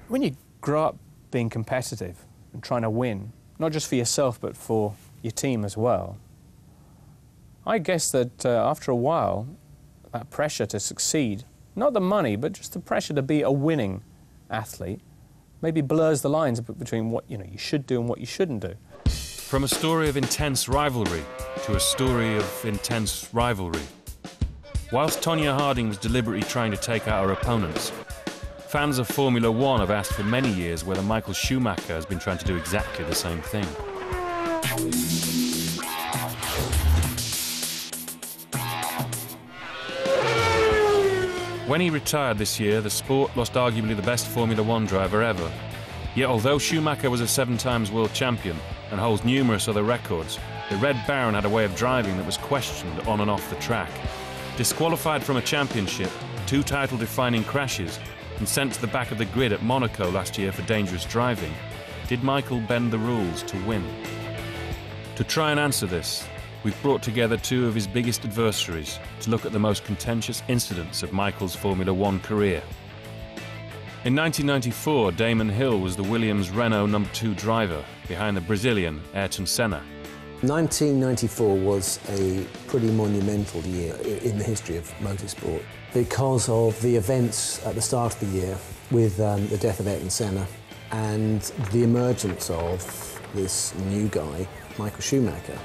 When you grow up being competitive and trying to win, not just for yourself but for your team as well, I guess that after a while, that pressure to succeed, not the money, but just the pressure to be a winning athlete, maybe blurs the lines between what you should do and what you shouldn't do. From a story of intense rivalry to a story of intense rivalry. Whilst Tonya Harding was deliberately trying to take out her opponents, fans of Formula One have asked for many years whether Michael Schumacher has been trying to do exactly the same thing. When he retired this year, the sport lost arguably the best Formula One driver ever. Yet although Schumacher was a 7-time world champion and holds numerous other records, the Red Baron had a way of driving that was questioned on and off the track. Disqualified from a championship, 2 title-defining crashes, and sent to the back of the grid at Monaco last year for dangerous driving, did Michael bend the rules to win? To try and answer this, we've brought together 2 of his biggest adversaries to look at the most contentious incidents of Michael's Formula One career. In 1994, Damon Hill was the Williams Renault No. 2 driver behind the Brazilian Ayrton Senna. 1994 was a pretty monumental year in the history of motorsport because of the events at the start of the year with the death of Ayrton Senna and the emergence of this new guy, Michael Schumacher.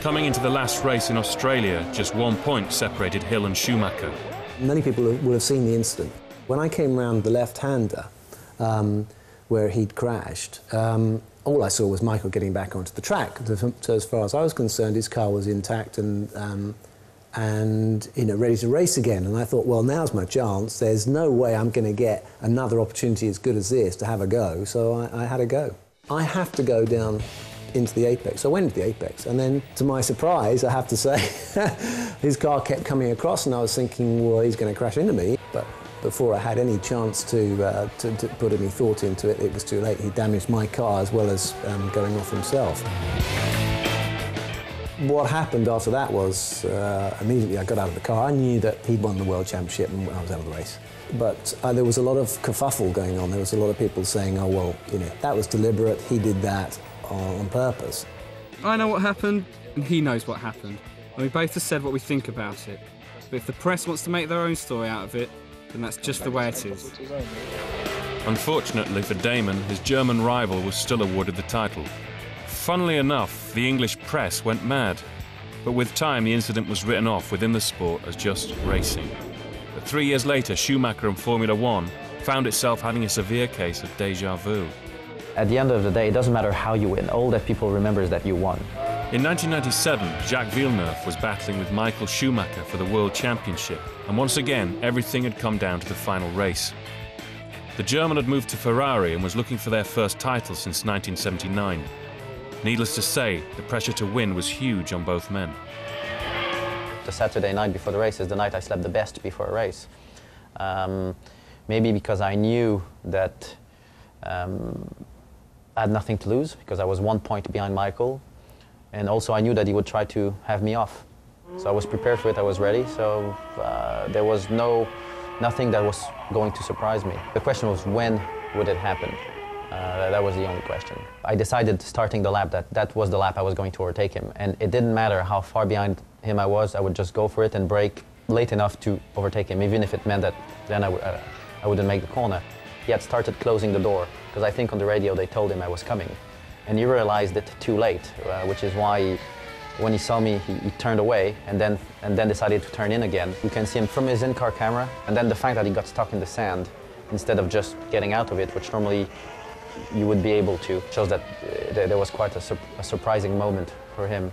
Coming into the last race in Australia, just 1 point separated Hill and Schumacher. Many people will have seen the incident. When I came round the left-hander, where he'd crashed, all I saw was Michael getting back onto the track. So as far as I was concerned, his car was intact and ready to race again. And I thought, well, now's my chance. There's no way I'm going to get another opportunity as good as this to have a go. So I had a go. I have to go down into the apex. So I went into the apex, and then, to my surprise, I have to say, his car kept coming across, and I was thinking, well, he's going to crash into me. But before I had any chance to put any thought into it, it was too late. He damaged my car as well as going off himself. What happened after that was, immediately I got out of the car. I knew that he'd won the World Championship and I was out of the race. But there was a lot of kerfuffle going on. There was a lot of people saying, oh, well, that was deliberate, he did that on purpose. I know what happened, and he knows what happened. And we both have said what we think about it. But if the press wants to make their own story out of it, then that's just the way it is. Unfortunately for Damon, his German rival was still awarded the title. Funnily enough, the English press went mad. But with time, the incident was written off within the sport as just racing. But 3 years later, Schumacher and Formula One found itself having a severe case of déjà vu. At the end of the day, it doesn't matter how you win. All that people remember is that you won. In 1997, Jacques Villeneuve was battling with Michael Schumacher for the World Championship, and once again, everything had come down to the final race. The German had moved to Ferrari and was looking for their first title since 1979. Needless to say, the pressure to win was huge on both men. The Saturday night before the race is the night I slept the best before a race. Maybe because I knew that I had nothing to lose, because I was 1 point behind Michael. And also I knew that he would try to have me off. So I was prepared for it, I was ready, so there was nothing that was going to surprise me. The question was, when would it happen? That was the only question. I decided starting the lap that was the lap I was going to overtake him, and it didn't matter how far behind him I was, I would just go for it and brake late enough to overtake him, even if it meant that then I wouldn't make the corner. He had started closing the door, because I think on the radio they told him I was coming. And he realized it too late, which is why when he saw me, he turned away and then decided to turn in again. You can see him from his in-car camera, and then the fact that he got stuck in the sand instead of just getting out of it, which normally you would be able to, shows that there was quite a surprising moment for him.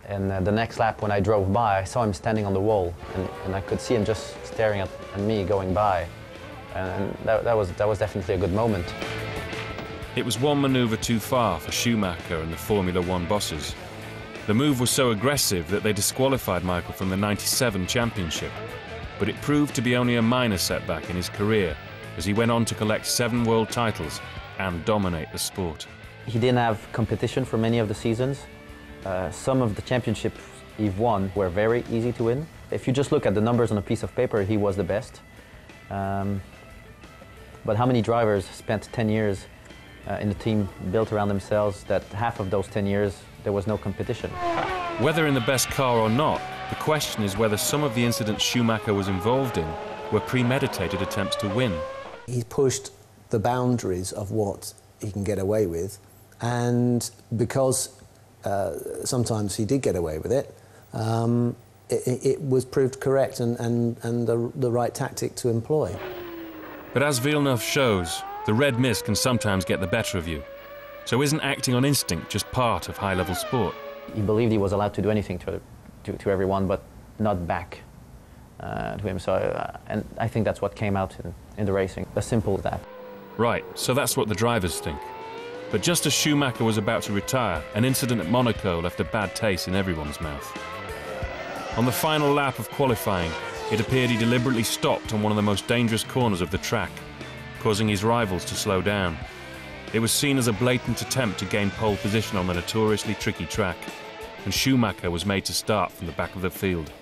And the next lap, when I drove by, I saw him standing on the wall, and I could see him just staring at me going by. And that was definitely a good moment. It was one manoeuvre too far for Schumacher and the Formula One bosses. The move was so aggressive that they disqualified Michael from the '97 championship. But it proved to be only a minor setback in his career, as he went on to collect 7 world titles and dominate the sport. He didn't have competition for many of the seasons. Some of the championships he won were very easy to win. If you just look at the numbers on a piece of paper, he was the best. But how many drivers spent 10 years in the team built around themselves that half of those 10 years there was no competition? Whether in the best car or not, the question is whether some of the incidents Schumacher was involved in were premeditated attempts to win. He pushed the boundaries of what he can get away with, and because sometimes he did get away with it, it was proved correct and the right tactic to employ. But as Villeneuve shows, the red mist can sometimes get the better of you. So isn't acting on instinct just part of high-level sport? He believed he was allowed to do anything to everyone, but not back to him. So, and I think that's what came out in the racing. As simple as that. Right, so that's what the drivers think. But just as Schumacher was about to retire, an incident at Monaco left a bad taste in everyone's mouth. On the final lap of qualifying, it appeared he deliberately stopped on one of the most dangerous corners of the track, causing his rivals to slow down. It was seen as a blatant attempt to gain pole position on the notoriously tricky track, and Schumacher was made to start from the back of the field.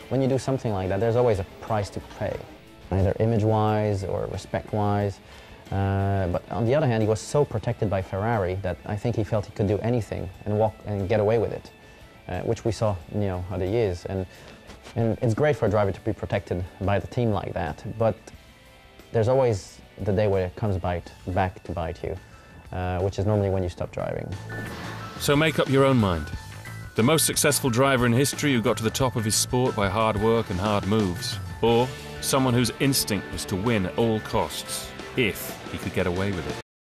When you do something like that, there's always a price to pay, either image-wise or respect-wise. But on the other hand, he was so protected by Ferrari that I think he felt he could do anything and walk and get away with it, which we saw, other years. And it's great for a driver to be protected by the team like that, but there's always the day where it comes back to bite you, which is normally when you stop driving. So make up your own mind. The most successful driver in history who got to the top of his sport by hard work and hard moves, or someone whose instinct was to win at all costs, if he could get away with it.